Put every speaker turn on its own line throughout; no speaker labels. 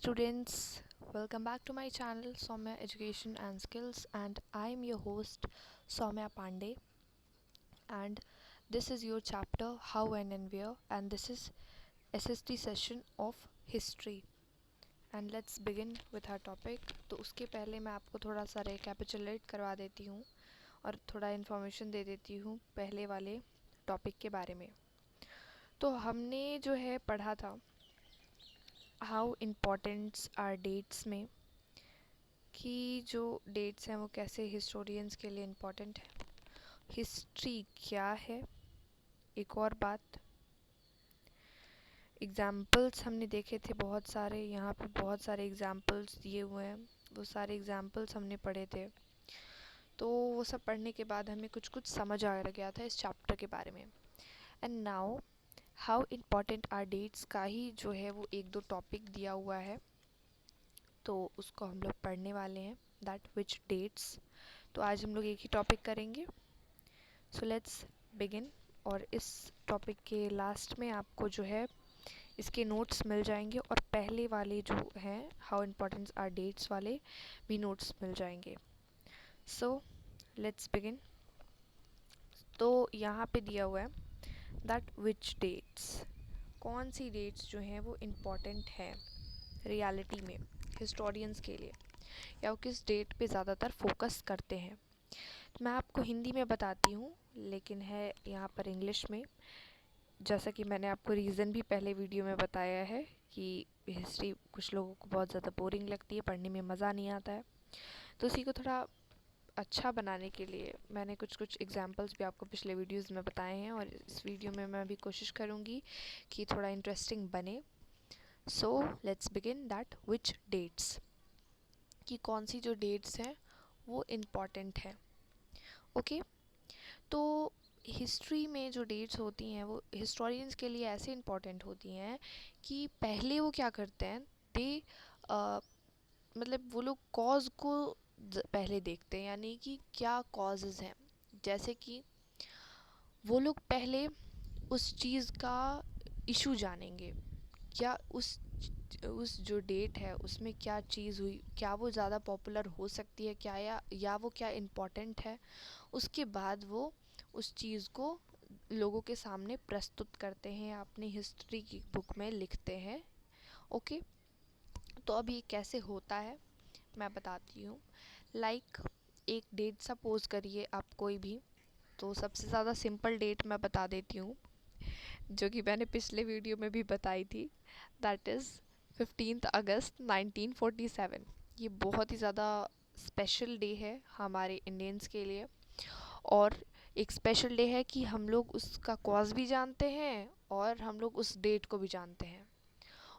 students, welcome back to my channel Soumya Education and Skills, and I am your host Soumya Pandey, and this is your chapter How, When and Where, and this is SST session of history. And let's begin with our topic. तो उसके पहले मैं आपको थोड़ा सा recapitulate करवा देती हूँ और थोड़ा इन्फॉर्मेशन दे देती हूँ पहले वाले टॉपिक के बारे में। तो हमने जो है पढ़ा था हाउ इम्पोर्टेंट्स आर डेट्स में कि जो डेट्स हैं वो कैसे हिस्टोरियंस के लिए इम्पोर्टेंट है, हिस्ट्री क्या है, एक और बात, एग्ज़ाम्पल्स हमने देखे थे बहुत सारे, यहाँ पे बहुत सारे एग्ज़ाम्पल्स दिए हुए हैं, वो सारे एग्ज़ाम्पल्स हमने पढ़े थे। तो वो सब पढ़ने के बाद हमें कुछ कुछ समझ आ गया था इस चैप्टर के बारे में। And now how important are dates का ही जो है वो एक दो टॉपिक दिया हुआ है, तो उसको हम लोग पढ़ने वाले हैं, दैट विच डेट्स। तो आज हम लोग एक ही टॉपिक करेंगे, सो लेट्स बिगिन। और इस टॉपिक के लास्ट में आपको जो है इसके नोट्स मिल जाएंगे और पहले वाले जो हैं हाउ इम्पोर्टेंट आर डेट्स वाले भी नोट्स मिल जाएंगे। सो लेट्स बिगिन। तो यहाँ पे दिया हुआ है दैट विच डेट्स, कौन सी डेट्स जो हैं वो इम्पोर्टेंट हैं रियलिटी में हिस्टोरियंस के लिए, या वो किस डेट पे ज़्यादातर फोकस करते हैं। तो मैं आपको हिंदी में बताती हूँ, लेकिन है यहाँ पर इंग्लिश में, जैसा कि मैंने आपको रीज़न भी पहले वीडियो में बताया है कि हिस्ट्री कुछ लोगों को बहुत ज़्यादा बोरिंग लगती है, पढ़ने में मज़ा नहीं आता है। तो उसी को थोड़ा अच्छा बनाने के लिए मैंने कुछ कुछ एग्जांपल्स भी आपको पिछले वीडियोस में बताए हैं, और इस वीडियो में मैं भी कोशिश करूँगी कि थोड़ा इंटरेस्टिंग बने। So let's begin that which dates, कि कौन सी जो डेट्स हैं वो इम्पॉर्टेंट हैं। ओके, तो हिस्ट्री में जो डेट्स होती हैं वो हिस्टोरियंस के लिए ऐसे इम्पॉर्टेंट होती हैं कि पहले वो क्या करते हैं, दे मतलब वो लोग कॉज को पहले देखते हैं, यानी कि क्या कॉजेज़ हैं। जैसे कि वो लोग पहले उस चीज़ का इशू जानेंगे, क्या उस जो डेट है उसमें क्या चीज़ हुई, क्या वो ज़्यादा पॉपुलर हो सकती है क्या, या वो क्या इम्पोर्टेंट है। उसके बाद वो उस चीज़ को लोगों के सामने प्रस्तुत करते हैं या अपनी हिस्ट्री की बुक में लिखते हैं। ओके, तो अब ये कैसे होता है मैं बताती हूँ। लाइक एक डेट सपोज करिए आप कोई भी, तो सबसे ज़्यादा सिंपल डेट मैं बता देती हूँ जो कि मैंने पिछले वीडियो में भी बताई थी, दैट इज़ 15 अगस्त 1947। ये बहुत ही ज़्यादा स्पेशल डे है हमारे इंडियंस के लिए, और एक स्पेशल डे है कि हम लोग उसका कॉज भी जानते हैं और हम लोग उस डेट को भी जानते हैं।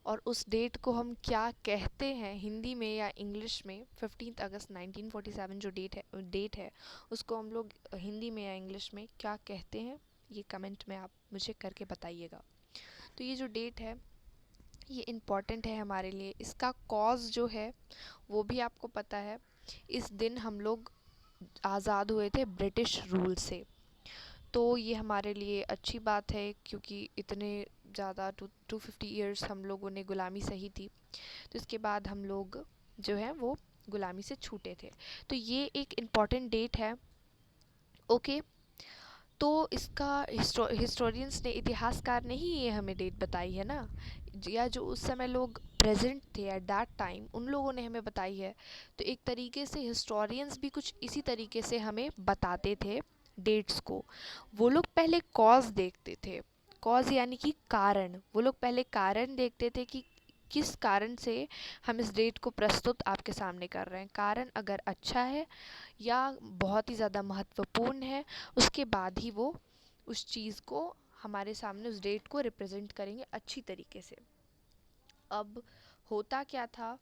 और उस डेट को हम क्या कहते हैं हिंदी में या इंग्लिश में, 15 अगस्त 1947 जो डेट है उसको हम लोग हिंदी में या इंग्लिश में क्या कहते हैं, ये कमेंट में आप मुझे करके बताइएगा। तो ये जो डेट है ये इम्पॉर्टेंट है हमारे लिए, इसका कॉज जो है वो भी आपको पता है। इस दिन हम लोग आज़ाद हुए थे ब्रिटिश रूल से, तो ये हमारे लिए अच्छी बात है क्योंकि इतने ज़्यादा 250 ईयर्स हम लोगों ने गुलामी सही थी, तो इसके बाद हम लोग जो है वो गुलामी से छूटे थे। तो ये एक इम्पॉर्टेंट डेट है। ओके, तो इसका हिस्टोरियंस ने, इतिहासकार ने ही ये हमें डेट बताई है ना, या जो उस समय लोग प्रेजेंट थे एट दैट टाइम उन लोगों ने हमें बताई है। तो एक तरीके से हिस्टोरियंस भी कुछ इसी तरीके से हमें बताते थे डेट्स को। वो लोग पहले कॉज देखते थे, कॉज यानी कि कारण, वो लोग पहले कारण देखते थे कि किस कारण से हम इस डेट को प्रस्तुत आपके सामने कर रहे हैं। कारण अगर अच्छा है या बहुत ही ज़्यादा महत्वपूर्ण है, उसके बाद ही वो उस चीज़ को हमारे सामने, उस डेट को रिप्रेजेंट करेंगे अच्छी तरीके से। अब होता क्या था,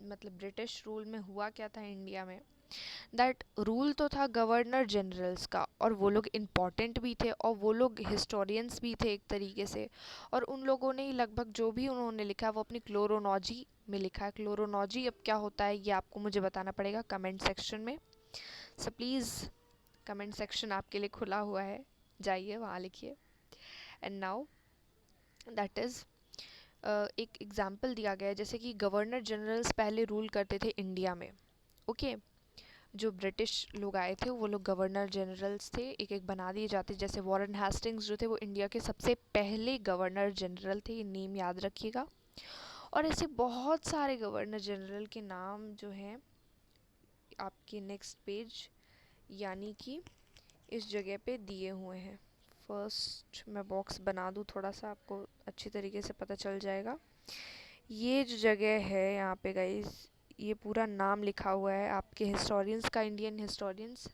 मतलब ब्रिटिश रूल में हुआ क्या था इंडिया में, दैट रूल तो था गवर्नर जनरल्स का, और वो लोग इम्पॉर्टेंट भी थे और वो लोग हिस्टोरियंस भी थे एक तरीके से। और उन लोगों ने ही लगभग जो भी उन्होंने लिखा वो अपनी क्लोरोनॉजी में लिखा है। क्लोरोनॉजी अब क्या होता है ये आपको मुझे बताना पड़ेगा कमेंट सेक्शन में। सो प्लीज़ कमेंट सेक्शन आपके लिए खुला हुआ है, जाइए वहाँ लिखिए। एंड नाउ दैट इज़ एक एग्जाम्पल दिया गया है, जैसे कि गवर्नर जनरल्स पहले रूल करते थे इंडिया में। ओके, जो ब्रिटिश लोग आए थे वो लोग गवर्नर जनरल्स थे, एक एक बना दिए जाते। जैसे वॉरेन हेस्टिंग्स जो थे वो इंडिया के सबसे पहले गवर्नर जनरल थे, ये नेम याद रखिएगा। और ऐसे बहुत सारे गवर्नर जनरल के नाम जो हैं आपके नेक्स्ट पेज यानी कि इस जगह पे दिए हुए हैं। फर्स्ट मैं बॉक्स बना दूँ, थोड़ा सा आपको अच्छी तरीके से पता चल जाएगा। ये जो जगह है यहाँ पे गाइस, ये पूरा नाम लिखा हुआ है आपके हिस्टोरियंस का, Indian historians,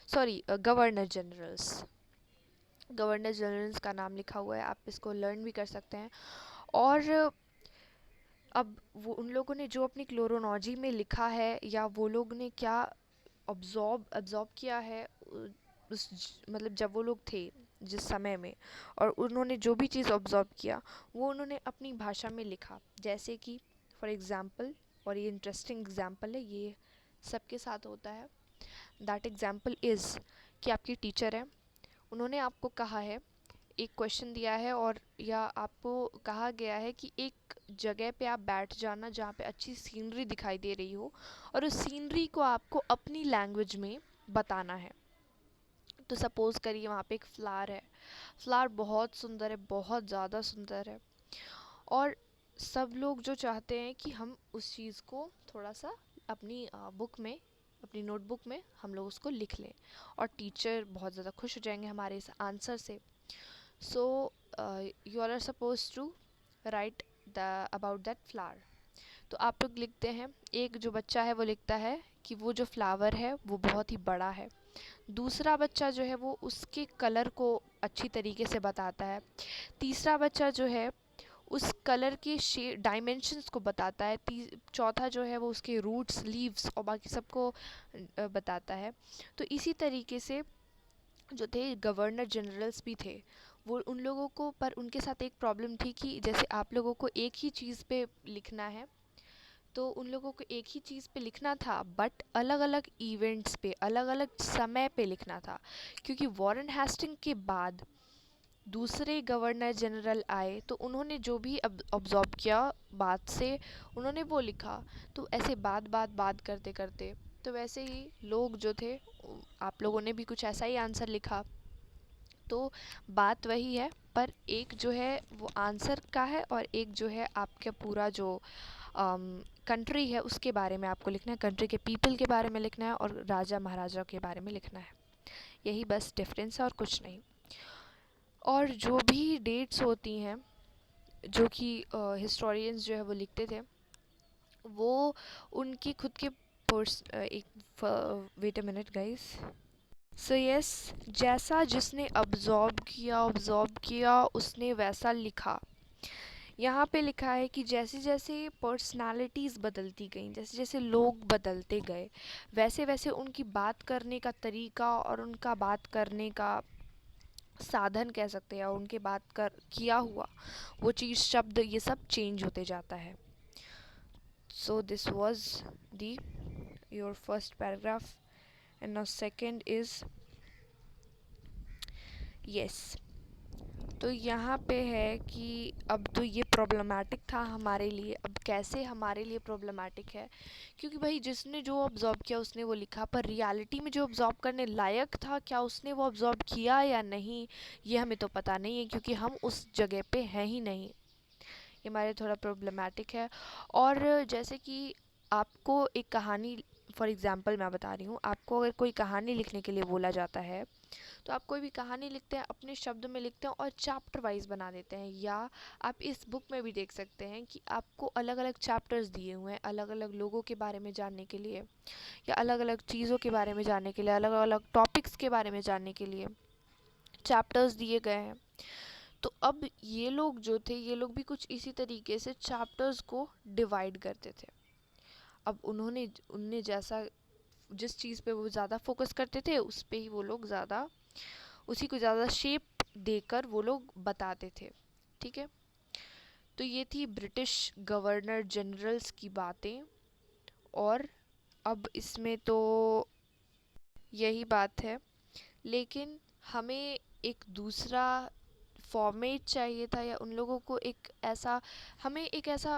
sorry governor generals का नाम लिखा हुआ है, आप इसको लर्न भी कर सकते हैं। और अब वो उन लोगों ने जो अपनी क्लोरोलॉजी में लिखा है या वो लोग ने क्या अब्जॉर्ब किया है मतलब जब वो लोग थे जिस समय में, और उन्होंने जो भी चीज़ ऑब्जर्व किया वो उन्होंने अपनी भाषा में लिखा। जैसे कि फॉर एग्ज़ाम्पल, और ये इंटरेस्टिंग एग्ज़ाम्पल है, ये सबके साथ होता है। दैट एग्ज़ाम्पल इज़ कि आपकी टीचर है, उन्होंने आपको कहा है, एक क्वेश्चन दिया है और या आपको कहा गया है कि एक जगह पे आप बैठ जाना जहाँ पे अच्छी सीनरी दिखाई दे रही हो, और उस सीनरी को आपको अपनी लैंग्वेज में बताना है। तो सपोज़ करिए वहाँ पे एक फ्लावर है, फ्लावर बहुत सुंदर है, बहुत ज़्यादा सुंदर है, और सब लोग जो चाहते हैं कि हम उस चीज़ को थोड़ा सा अपनी बुक में, अपनी नोटबुक में हम लोग उसको लिख लें, और टीचर बहुत ज़्यादा खुश हो जाएंगे हमारे इस आंसर से। So you are suppose to write the about that flower. तो आप लोग लिखते हैं, एक जो बच्चा है वो लिखता है कि वो जो फ्लावर है वो बहुत ही बड़ा है। दूसरा बच्चा जो है वो उसके कलर को अच्छी तरीके से बताता है। तीसरा बच्चा जो है उस कलर के डायमेंशंस को बताता है। चौथा जो है वो उसके रूट्स, लीव्स और बाकी सबको बताता है। तो इसी तरीके से जो थे गवर्नर जनरल्स भी थे, वो उन लोगों को, पर उनके साथ एक प्रॉब्लम थी कि जैसे आप लोगों को एक ही चीज़ पे लिखना है, तो उन लोगों को एक ही चीज़ पे लिखना था बट अलग अलग इवेंट्स पे, अलग अलग समय पे लिखना था। क्योंकि वॉरेन हेस्टिंग के बाद दूसरे गवर्नर जनरल आए तो उन्होंने जो भी ऑब्जॉर्व किया बात से, उन्होंने वो लिखा। तो ऐसे बात करते करते, तो वैसे ही लोग जो थे, आप लोगों ने भी कुछ ऐसा ही आंसर लिखा। तो बात वही है, पर एक जो है वो आंसर का है और एक जो है आपका पूरा जो कंट्री है उसके बारे में आपको लिखना है, कंट्री के पीपल के बारे में लिखना है और राजा महाराजा के बारे में लिखना है। यही बस डिफरेंस है और कुछ नहीं। और जो भी डेट्स होती हैं जो कि हिस्टोरियंस जो है वो लिखते थे, वो उनकी खुद के एक wait a minute guys. So yes, जैसा जिसने ऑब्जॉर्ब किया उसने वैसा लिखा। यहाँ पे लिखा है कि जैसे जैसे पर्सनालिटीज़ बदलती गईं, जैसे जैसे लोग बदलते गए, वैसे वैसे उनकी बात करने का तरीका और उनका बात करने का साधन कह सकते हैं, और उनके बात कर किया हुआ वो चीज़, शब्द, ये सब चेंज होते जाता है। So this was the your first paragraph and now second is yes. तो यहाँ पे है कि अब तो ये प्रॉब्लमेटिक था हमारे लिए। अब कैसे हमारे लिए प्रॉब्लमेटिक है, क्योंकि भाई जिसने जो ऑब्जॉर्व किया उसने वो लिखा, पर रियलिटी में जो ऑब्जॉर्व करने लायक था क्या उसने वो ऑब्जॉर्व किया या नहीं, ये हमें तो पता नहीं है क्योंकि हम उस जगह पे हैं ही नहीं। ये हमारे थोड़ा प्रॉब्लमेटिक है। और जैसे कि आपको एक कहानी, फॉर एग्ज़ाम्पल मैं बता रही हूँ, आपको अगर कोई कहानी लिखने के लिए बोला जाता है तो आप कोई भी कहानी लिखते हैं, अपने शब्द में लिखते हैं और चैप्टर वाइज बना देते हैं। या आप इस बुक में भी देख सकते हैं कि आपको अलग अलग चैप्टर्स दिए हुए हैं अलग अलग लोगों के बारे में जानने के लिए, या अलग अलग चीज़ों के बारे में जानने के लिए, अलग अलग टॉपिक्स के बारे में जानने के लिए चैप्टर्स दिए गए हैं। तो अब ये लोग जो थे, ये लोग भी कुछ इसी तरीके से चैप्टर्स को डिवाइड करते थे। अब उन्होंने उनने जैसा, जिस चीज़ पे वो ज़्यादा फोकस करते थे उस पे ही वो लोग ज़्यादा, उसी को ज़्यादा शेप देकर वो लोग बताते थे। ठीक है, तो ये थी ब्रिटिश गवर्नर जनरल्स की बातें। और अब इसमें तो यही बात है, लेकिन हमें एक दूसरा फॉर्मेट चाहिए था, या उन लोगों को एक ऐसा, हमें एक ऐसा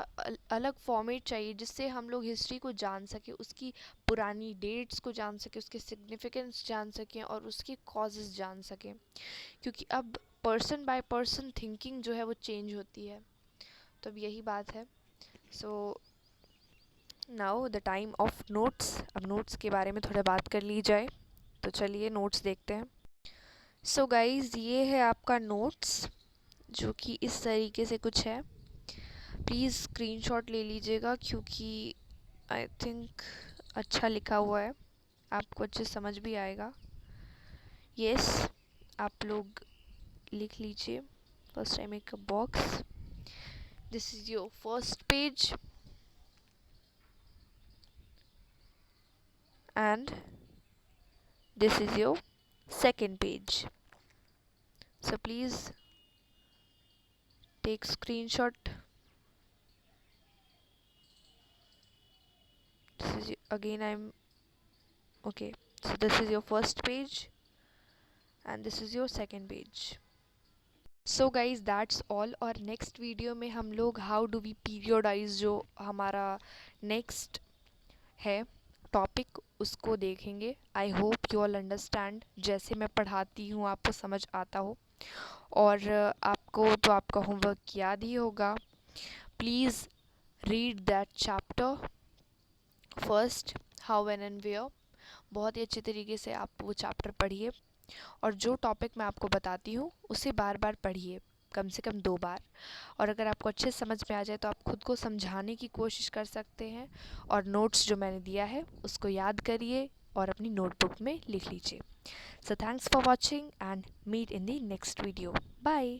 अलग फॉर्मेट चाहिए जिससे हम लोग हिस्ट्री को जान सकें, उसकी पुरानी डेट्स को जान सकें, उसके सिग्निफिकेंस जान सकें और उसके कॉजेज़ जान सकें, क्योंकि अब पर्सन बाय पर्सन थिंकिंग जो है वो चेंज होती है। तो अब यही बात है। So now the time of notes. अब नोट्स के बारे में थोड़ा बात कर ली जाए, तो चलिए नोट्स देखते हैं। सो गाइज़, ये है आपका नोट्स, जो कि इस तरीके से कुछ है। प्लीज़ स्क्रीनशॉट ले लीजिएगा, क्योंकि आई थिंक अच्छा लिखा हुआ है, आपको अच्छे समझ भी आएगा। यस, आप लोग लिख लीजिए। First I make a box. This is your first page and this is your second page. So please take screenshot. This is again I'm okay. So this is your first page and this is your second page. So guys, that's all. और next video में हम लोग how do we periodize, जो हमारा next है topic, उसको देखेंगे। I hope you all understand. जैसे मैं पढ़ाती हूँ आपको समझ आता हो, और आपको तो आपका होमवर्क याद ही होगा। Please read that chapter first, how when and where. बहुत ही अच्छे तरीके से आप वो चैप्टर पढ़िए, और जो टॉपिक मैं आपको बताती हूँ उसे बार बार पढ़िए, कम से कम 2 बार। और अगर आपको अच्छे समझ में आ जाए तो आप खुद को समझाने की कोशिश कर सकते हैं, और नोट्स जो मैंने दिया है उसको याद करिए और अपनी नोटबुक में लिख लीजिए। So thanks for watching and meet in the next video. Bye.